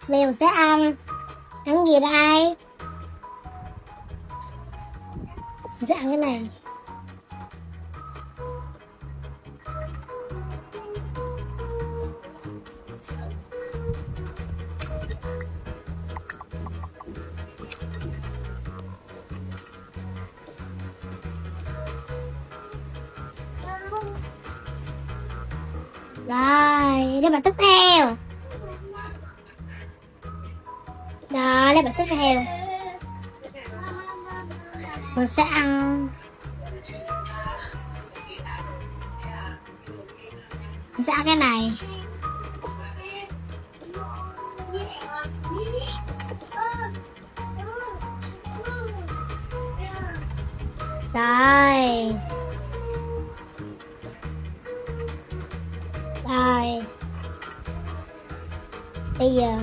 Mèo sẽ ăn gì đây? Mình sẽ ăn cái này. Rồi, đây bạn tiếp theo. Đó, đây bạn tiếp theo. Mình sẽ ăn cái này. Rồi. Rồi. Bây giờ